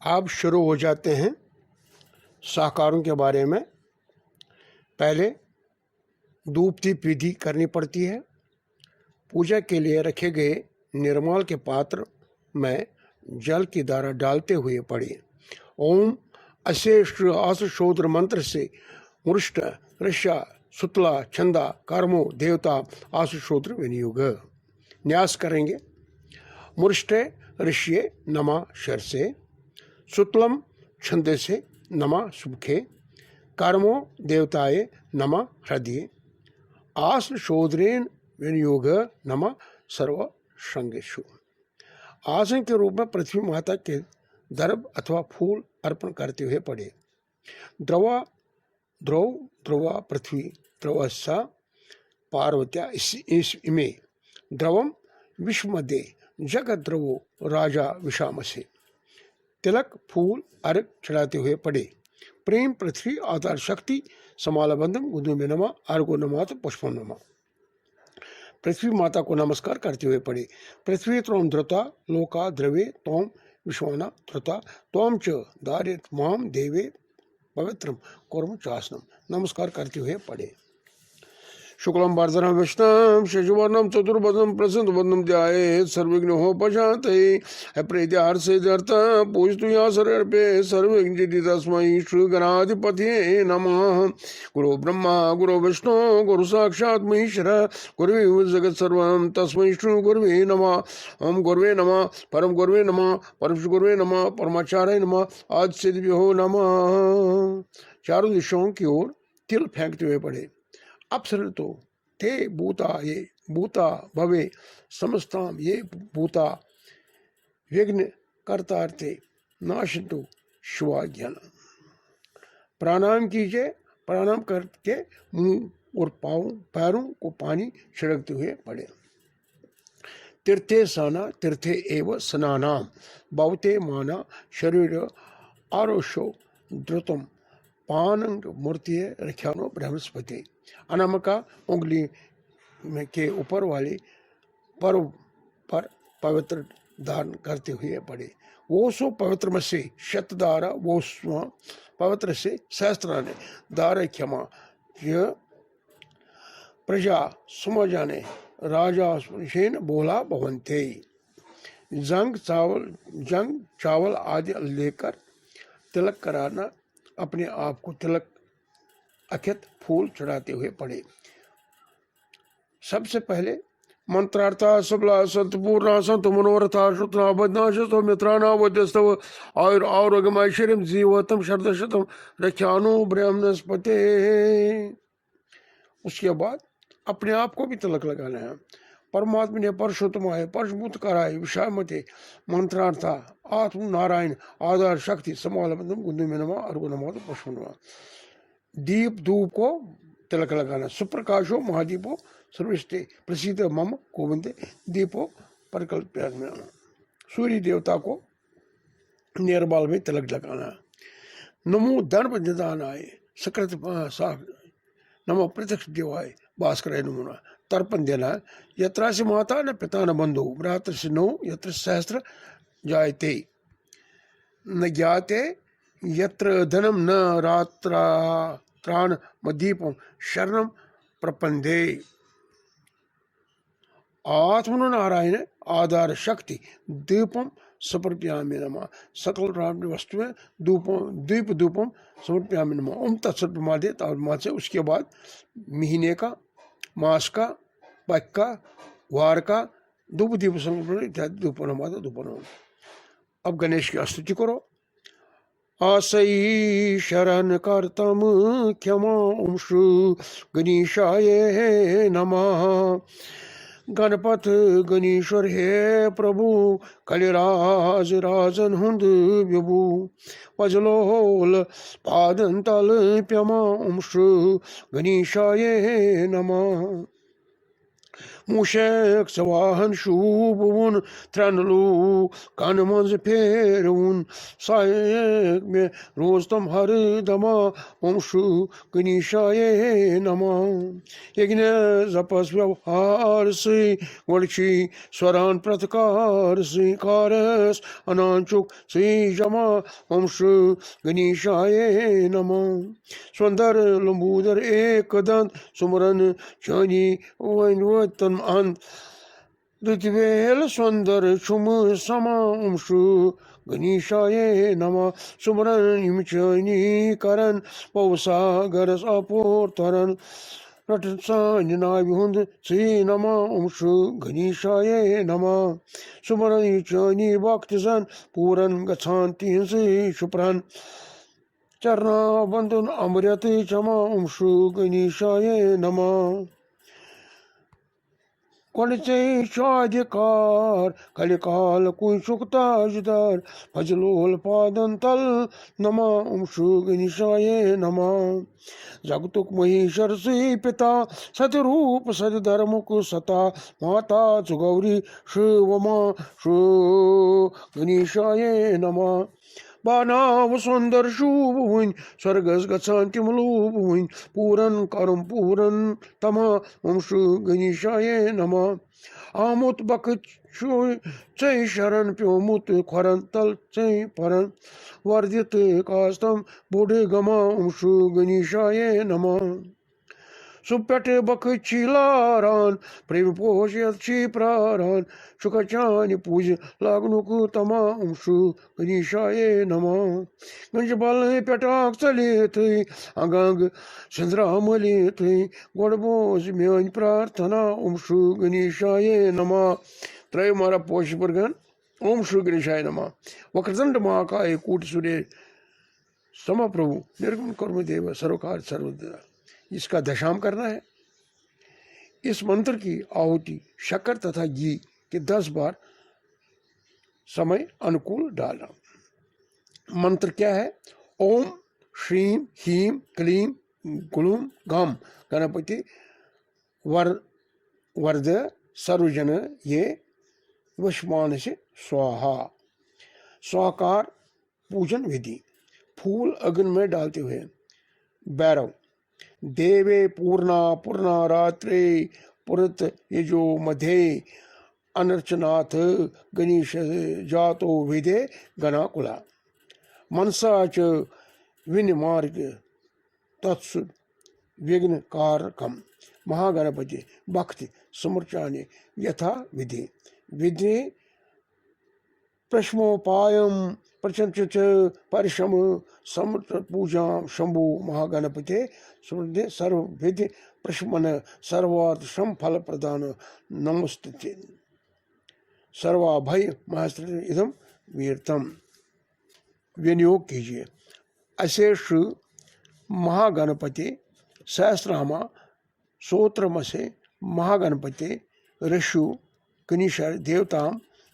अब शुरू हो जाते हैं साहकारों के बारे में। पहले धूप दीप विधि करनी पड़ती है। पूजा के लिए रखे गए निर्माल के पात्र में जल की धारा डालते हुए पढ़े ओम अशेष आसुशोद्र मंत्र से मुष्ट ऋषा सुतला छंदा कर्मो देवता आसुशोद्र विनियोग। न्यास करेंगे। मुष्ट ऋषि नमा शर से, सुतलम छंदे से नमा सुखे, कर्मो देवताए नमा हृदय, आसुशोद्रेन विनियोग नमा सर्व श्रृंगेशु। आसन के रूप में पृथ्वी माता के दर्भ अथवा फूल अर्पण करते हुए पढ़े द्रवा ध्रुव ध्रुवा पृथ्वी ध्रुवस्सा पार्वत्या इमे द्रवम विश्व मध्य जगत ध्रुवो राजा विषाम से। तिलक फूल अर्घ चढ़ाते हुए पढ़े प्रेम पृथ्वी आधार शक्ति समालबंधम गुदु में नमा अर्घो नमा तो पुष्पम नमा। पृथ्वी माता को नमस्कार करते हुए पढ़े पृथ्वी त्वं धृता लोका द्रवे त्वं विश्वाना धृता त्वं च दारित माम देवे पवित्रम कुर्म चासनम। नमस्कार करते हुए पढ़े। शुक्लम वरदनम विष्णुम शशिवर्णम चतुर्भुजम प्रसन्नवदनम ध्यायेत् सर्वविघ्नोपशान्तये। प्रीत्यार्थ सिद्ध्यर्थ पूजतु या सर्वे सर्वविघ्ननिधि तस्मै श्री गणाधिपतये नमः। गुरु ब्रह्मा गुरु विष्णु गुरु साक्षात् महेश्वर गुरु जगत् सर्वं तस्मै श्री गुरुवे नमः। ओम गुरुवे नमः परम गुरुवे नमः परम गुरुवे नमः परमाचार्य नमः आदि सिद्धिभ्यो नमः। चारों दिशाओं की ओर तिल फेंकते हुए पढ़े अप्सर तो ते भूता ये भूता भवे समस्ताम ये भूता विघ्न कर्तार्थे नाशंतु शिवाज्ञान। प्राणायाम कीजिए। प्राणायाम करके मुंह और पैरों को पानी छिड़कते हुए पड़े। तीर्थे स्नाना तीर्थे एव स्नानाम भवते माना शरीर आरोशो द्रुतम पानंग मूर्ति रख्यानो बृहस्पति। अनामिका उंगली में के ऊपर वाले पर्व पर पवित्र धारण करते हुए पड़े वो सो पवित्र में से शतधारा वो स्व पवित्र से सहस्त्राने दार क्षमा यह प्रजा सुमजाने राजा शेन बोला भवंते। जंग चावल आदि लेकर तिलक कराना अपने आप को तिलक अक्षत फूल चढ़ाते हुए पड़े। सबसे पहले मंत्रार्था सबला संत पूर्णा संत मनोरथा श्रुतना बदना शतो मित्राना वध्यस्तव आरोग्यम ऐश्वर्यम जीवतम शरदशतम रख्यानु ब्रह्मस्पते। उसके बाद अपने आप को भी तिलक लगाना है। परमात्मा ने परशुतम है परशुभूत कराए विषामते मंत्रार्था आत्म नारायण आधार शक्ति समालबंधम गुंदु में नमा अर्घो नमा तो पुष्प नमा। दीप धूप को तिलक लगाना। सुप्रकाशो महादीपो सर्वस्ते प्रसिद्ध मम गोविंदे दीपो परकल्प्य। सूर्य देवता को नेरबाल में तिलक लगाना। नमो धर्म निदानाय सकृत नमो प्रत्यक्ष देवाय भास्कर नमूना तर्पण देना। यत्र से माता न पिता न बंधु भ्रातृ से नो यत्र सहस्त्र जायते न ज्ञाते यत्र धनम न रात्रा त्राण मदीपम शरणम प्रपंदे। आत्मनो नारायण आधार शक्ति दीपम समर्पयामि नमः। सकल राम वस्तुएं दीप धूपम समर्पयामि नमः। ओम तत्सत प्रमादे से। उसके बाद महीने का मास का पक्ष का वार का धूप दीप समर्पण इत्यादि धूप नमाद धूप नम। अब गणेश की स्तुति करो। आसई शरण करतम क्षमा ओम श्री गणेशाय नमः। गणपत गणेश्वर हे प्रभु कलिराज राजन हुंद विभु वजलोल पादन तल प्यमा ओम श्री गणेशाय नमः। मूशक सवाहन शूबुन त्रनलू कान मंज फेरउन सायक में रोस्तम हर दमा ओमशु गनीशाये नमा यज्ञ जपस व्यवहार से वर्षी स्वरान प्रतकार से कारस अनांचुक से जमा ओमशु गनीशाये नमा सुंदर लंबूदर एक दंत सुमरन चानी वैनवतन अंत दुतिवेल सुंदर शुम समा ओमशु गनीशाये नमा सुमरन हिमचनी करन पौसागरस अपोर तरन रटसान्यनाभिहुंद श्री नमा ओमशु गनीशाये नमा सुमरन चनी भक्तजन पूरन गच्छान्ति से शुप्रन चरना बंधन अमृत चमा ओमशु गनीशाये नमा कलिचे शादिकार कलिकाल कुई सुखता जुदार भजलोल पादन तल नमा ओमशु गनीशाये नमा जगतुक महेश्वर से पिता सतरूप सदधर्मुक सता माता सुगौरी शिवमा शु गनीशाये नमा बानाव सुंदर शुभ हुन स्वर्गस गच्छान तिमलूप हुन पूरन करम पूरन तमा ओमशु गनीशाये नमा आमुत बक चै शरण प्योमुत खरन तल चै परन वर्धित कास्तम बूढ़े गमा ओमशु गनीशाये नमा सुपेटे बक चिलारान प्रेम पोष अच्छी प्रारान शुकाचान पूज लागनुक तमा ओमशु गनीशाये नमा गंज बल पेटाक चले थे अंगांग चंद्रामले थे गोड़बोज म्यान प्रार्थना ओमशु गनीशाये नमा त्रय मारा पोष बर्गन ओमशु गणेशाय नमा वक्रतुंड महाकाय कूट सूर्य समप्रभु निर्गुण कर्म देव सर्वकार सर्वदा इसका दशाम करना है। इस मंत्र की आहुति शक्कर तथा घी के 10 बार समय अनुकूल डालना। मंत्र क्या है? ओम श्रीम हीम क्लीम गुलुम गम गणपति वरद सर्वजन ये वशमान से स्वाहा। स्वाकार पूजन विधि। फूल अग्नि में डालते हुए भैरव देवे पूर्णा पूर्णा रात्रे पुरत यजो मधे अनर्चनाथ गणेश जातो विदे गणाकुला मनसा च विनिमार्ग तत्सु विघ्न कारकम महागणपति भक्ति समर्चाने यथा विधि विधि प्रश्नोपायम प्रचंच परिश्रम समर्थ पूजा शंभु महागणपते सर्व विधि प्रश्मन सर्वार्थ श्रम फल प्रदान नमस्ते सर्वाभय महास्त्र इदम वीरतम। विनियोग कीजिए। अशेष महागणपति सहस्रनामा स्तोत्रमसे महागणपति ऋषु कनिशर देवता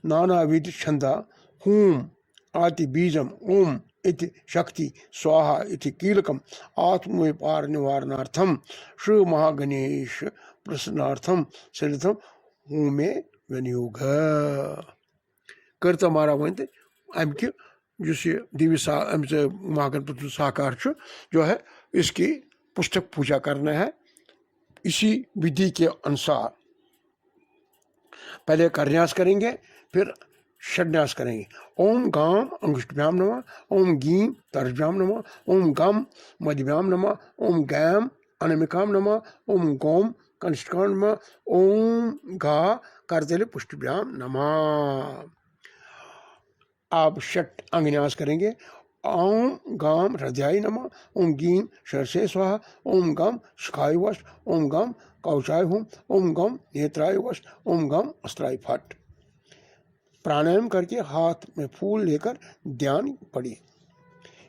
नानाविध छंदा हूम आति बीजम ओम इति शक्ति स्वाहा इति कीलकम आत्मविपार निवारणार्थम श्री महागणेश प्रसन्नार्थम सरितम हूमे विनियोग करता मारा वंत अमि जुस दिव्य महागणपति साकार जो है इसकी पुस्तक पूजा करना है। इसी विधि के अनुसार पहले करन्यास करेंगे फिर षड्न्यास करेंगे। ओम गाम अंगुष्ठभ्याम नमः, ओम गीम तर्जभ्याम नमः, ओम गम मध्यभ्याम नमः, ओम गैम अनमिकाम नमः, ओम गोम कनिष्ठकाम नमः, ओम गा करतले पुष्टभ्याम नमः। आप षट अंगन्यास करेंगे। ओम गाम हृदयाय नमः, ओम गीम शरसे स्वाहा, ओम गम सुखाय वश, ओम गम कौचाय हुम, ओम गम नेत्राय वश, ओम गम अस्त्राय फट। प्राणायाम करके हाथ में फूल लेकर ध्यान पढ़िए।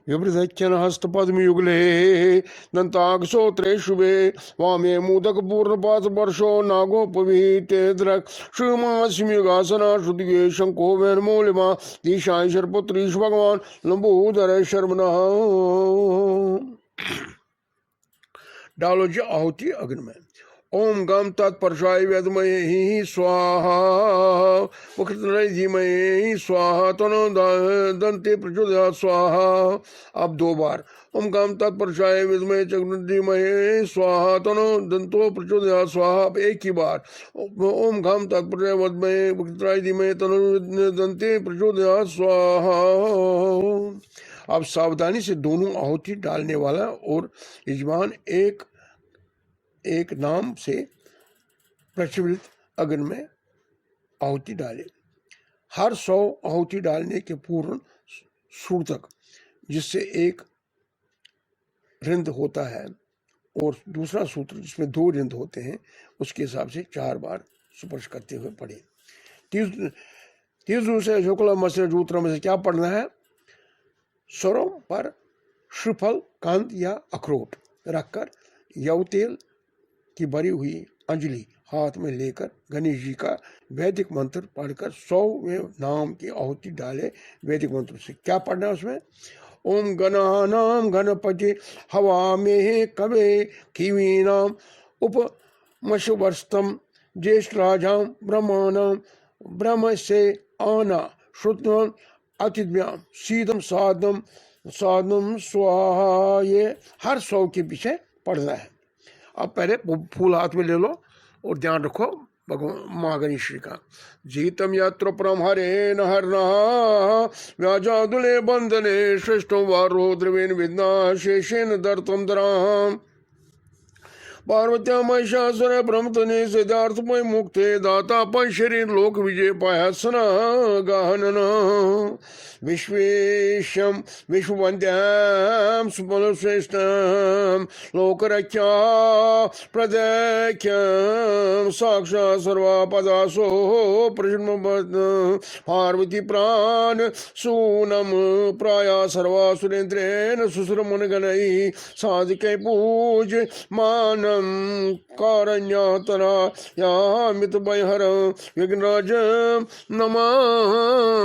विवृधच्चन हस्त पद्म युगले दंताक्षोत्रे शुभे वामे मोदक पूर्णपात वर्षो नागोपवीते द्रक श्रीमास्युगासना श्रुतिगे शंको वैन मौलिमा दीशाय शरपुत्रीश भगवान लंबोदर शर्मना। डालो जी आहुति अग्नि में। ओम गम तत्पुरुषाय विद्महे स्वाहा वक्रतुंडाय धीमहि स्वाहा तन्नो दन्ति प्रचोदयात् स्वाहा। अब 2 बार ओम गम तत्पुरुषाय विद्महे धीमहि स्वाहा तन्नो दन्तो प्रचोदयात् स्वाहा। अब एक ही बार ओम गम तत्पुरुषाय विद्महे वक्रतुंडाय धीमहि तन्नो दन्ति प्रचोदयात् स्वाहा। अब सावधानी से दोनों आहुति डालने वाला और यजमान एक एक नाम से प्रज्वलित अग्नि में आहुति डाले। हर 100 आहुति डालने के पूर्ण सूतक, जिससे एक रिंद होता है और दूसरा सूत्र जिसमें 2 रिंद होते हैं, उसके हिसाब से 4 बार स्पर्श करते हुए पढ़े। तीसरे से शुक्ल मत्स्य जूत्र में से क्या पढ़ना है? स्वरों पर श्रीफल, कंद या अखरोट रखकर यव तेल की भरी हुई अंजलि हाथ में लेकर गणेश जी का वैदिक मंत्र पढ़कर 100वें नाम की आहुति डाले। वैदिक मंत्र से क्या पढ़ना है उसमें? ओम गणानाम गणपति हवामेः कवे कीवीनाम उपमशवर्स्तम ज्येष्ठ राजाम ब्रह्माणाम ब्रह्म से आना श्रुतम अतिथ्याम सीदम साधम साधम स्वाहा। ये हर 100 के पीछे पढ़ना है। अब पहले फूल हाथ में ले लो और ध्यान रखो भगवान माँ गणेश जी का। जीतम यत्र परम हरे न हरना व्याजादुले बंधने श्रेष्ठो वारो द्रवेन विद्ना शेषेन दर्तम दराम पार्वत्या महिषासुर ब्रह्मतने सिद्धार्थमय मुक्ते दाता पन शरीर लोक विजय पाया सना गहनन विश्वेशम विश्ववंद्यम सुबल श्रेष्ठम लोकरक्षा प्रदख्यम साक्षात् सर्वापदासो प्रजन्म पार्वती प्राण सूनम प्राया सर्वा सुरेन्द्रेण सुसुरमन गणै साधिकै पूज मान कारण्यातरा यामित भयहर विघ्नराज नमामि।